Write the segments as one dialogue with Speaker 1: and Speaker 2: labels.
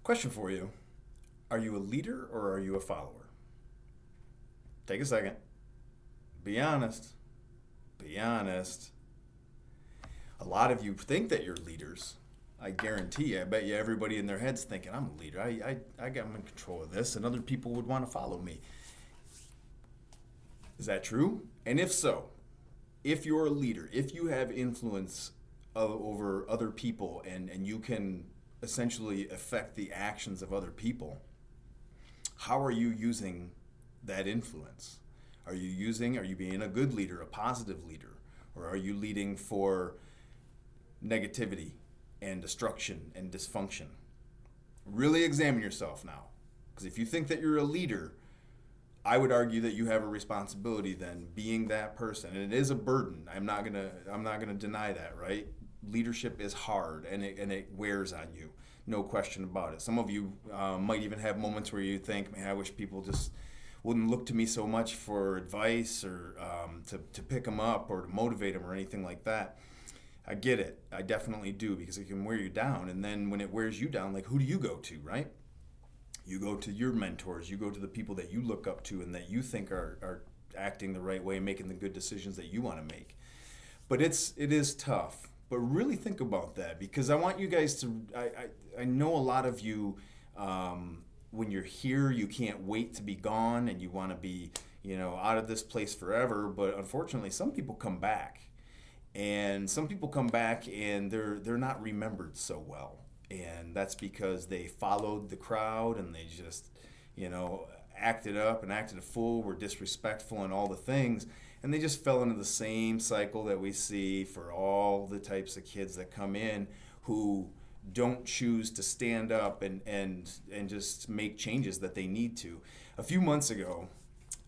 Speaker 1: Question for you. Are you a leader or are you a follower? Take a second. Be honest. Be honest. A lot of you think that you're leaders. I guarantee you, I bet you everybody in their head's thinking, I'm a leader. I'm in control of this, and other people would want to follow me. Is that true? And if so, if you're a leader, if you have influence over other people and you can essentially affect the actions of other people, how are you using that influence? Are you being a good leader, a positive leader? Or are you leading for negativity and destruction and dysfunction? Really examine yourself now. Because if you think that you're a leader, I would argue that you have a responsibility then being that person. And it is a burden. I'm not gonna deny that, right? Leadership is hard and it wears on you. No question about it. Some of you might even have moments where you think, man, I wish people just wouldn't look to me so much for advice or to pick them up or to motivate them or anything like that. I get it. I definitely do because it can wear you down. And then when it wears you down, like who do you go to, right? You go to your mentors. You go to the people that you look up to and that you think are acting the right way, making the good decisions that you want to make. But it is tough. But really think about that because I want you guys to. I know a lot of you. When you're here, you can't wait to be gone, and you want to be, out of this place forever. But unfortunately, some people come back, and some people come back, and they're not remembered so well, and that's because they followed the crowd, and they just, acted up and acted a fool, were disrespectful, and all the things, and they just fell into the same cycle that we see for all the types of kids that come in who don't choose to stand up and just make changes that they need to. A few months ago,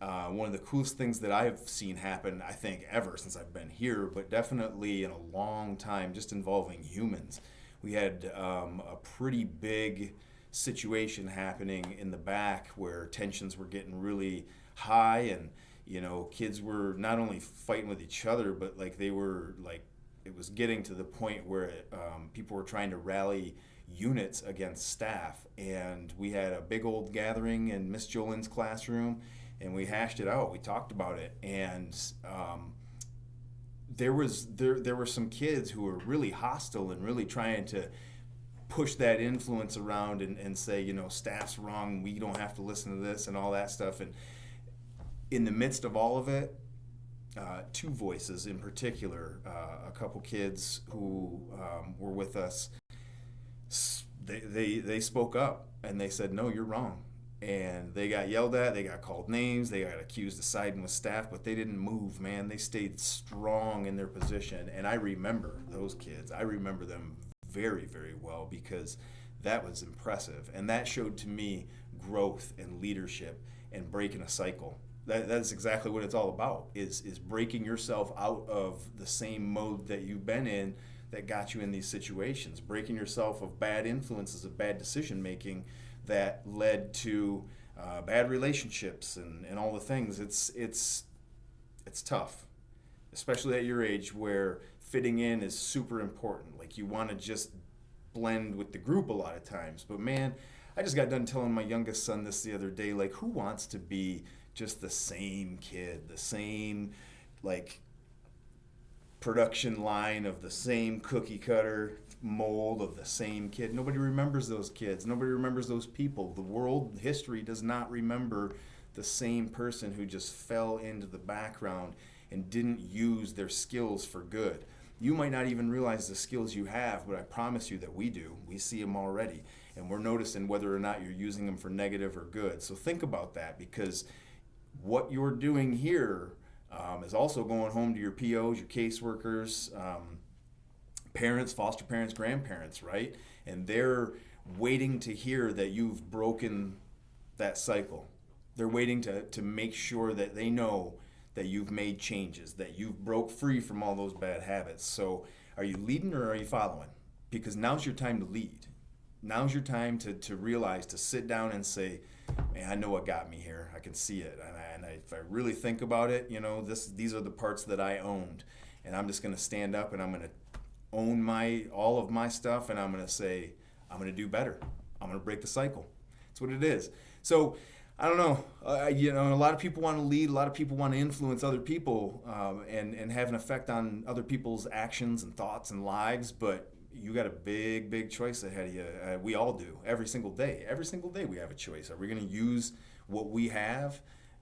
Speaker 1: one of the coolest things that I've seen happen, I think, ever since I've been here, but definitely in a long time, just involving humans. We had a pretty big situation happening in the back where tensions were getting really high and kids were not only fighting with each other, but like they were like it was getting to the point where people were trying to rally units against staff. And we had a big old gathering in Miss Jolin's classroom, and we hashed it out. We talked about it, and there were some kids who were really hostile and really trying to push that influence around and say, staff's wrong, we don't have to listen to this and all that stuff. And in the midst of all of it, two voices in particular, a couple kids who were with us, they spoke up and they said, no, you're wrong. And they got yelled at, they got called names, they got accused of siding with staff, but they didn't move, man. They stayed strong in their position. And I remember those kids. I remember them very, very well because that was impressive. And that showed to me growth and leadership and breaking a cycle. That's exactly what it's all about, is breaking yourself out of the same mode that you've been in that got you in these situations, breaking yourself of bad influences, of bad decision making that led to bad relationships and all the things. It's tough, especially at your age where fitting in is super important. Like you want to just blend with the group a lot of times. But man, I just got done telling my youngest son this the other day, like who wants to be just the same kid, the same like production line of the same cookie cutter mold of the same kid. Nobody remembers those kids. Nobody remembers those people. The world history does not remember the same person who just fell into the background and didn't use their skills for good. You might not even realize the skills you have, but I promise you that we do. We see them already, and we're noticing whether or not you're using them for negative or good. So think about that, because what you're doing here is also going home to your POs, your caseworkers, parents, foster parents, grandparents, right? And they're waiting to hear that you've broken that cycle. They're waiting to make sure that they know that you've made changes, that you've broke free from all those bad habits. So are you leading or are you following? Because now's your time to lead. Now's your time to realize, to sit down and say, man, I know what got me here. I can see it. And if I really think about it, these are the parts that I owned. And I'm just going to stand up and I'm going to own all of my stuff, and I'm going to say, I'm going to do better. I'm going to break the cycle. That's what it is. So I don't know. A lot of people want to lead. A lot of people want to influence other people and have an effect on other people's actions and thoughts and lives. But you got a big, big choice ahead of you. We all do every single day. Every single day we have a choice. Are we going to use what we have?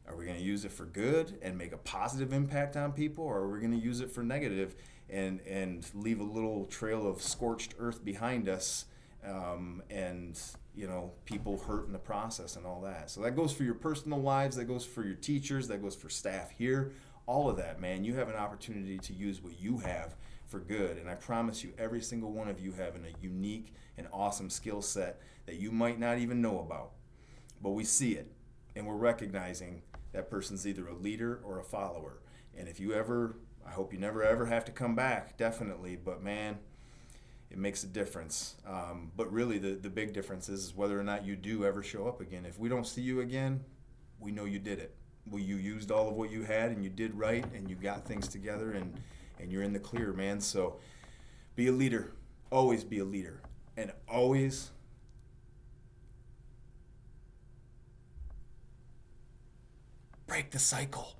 Speaker 1: Are we going to use it for good and make a positive impact on people, or are we going to use it for negative and leave a little trail of scorched earth behind us, and people hurt in the process and all that? So that goes for your personal lives, that goes for your teachers, that goes for staff here, all of that, man. You have an opportunity to use what you have for good, and I promise you, every single one of you have a unique and awesome skill set that you might not even know about, but we see it, and we're recognizing that person's either a leader or a follower. And if you ever, I hope you never ever have to come back, definitely, but man, it makes a difference. But really the big difference is whether or not you do ever show up again. If we don't see you again, we know you did it. Well, you used all of what you had and you did right and you got things together and you're in the clear, man. So be a leader. Always be a leader. And always break the cycle.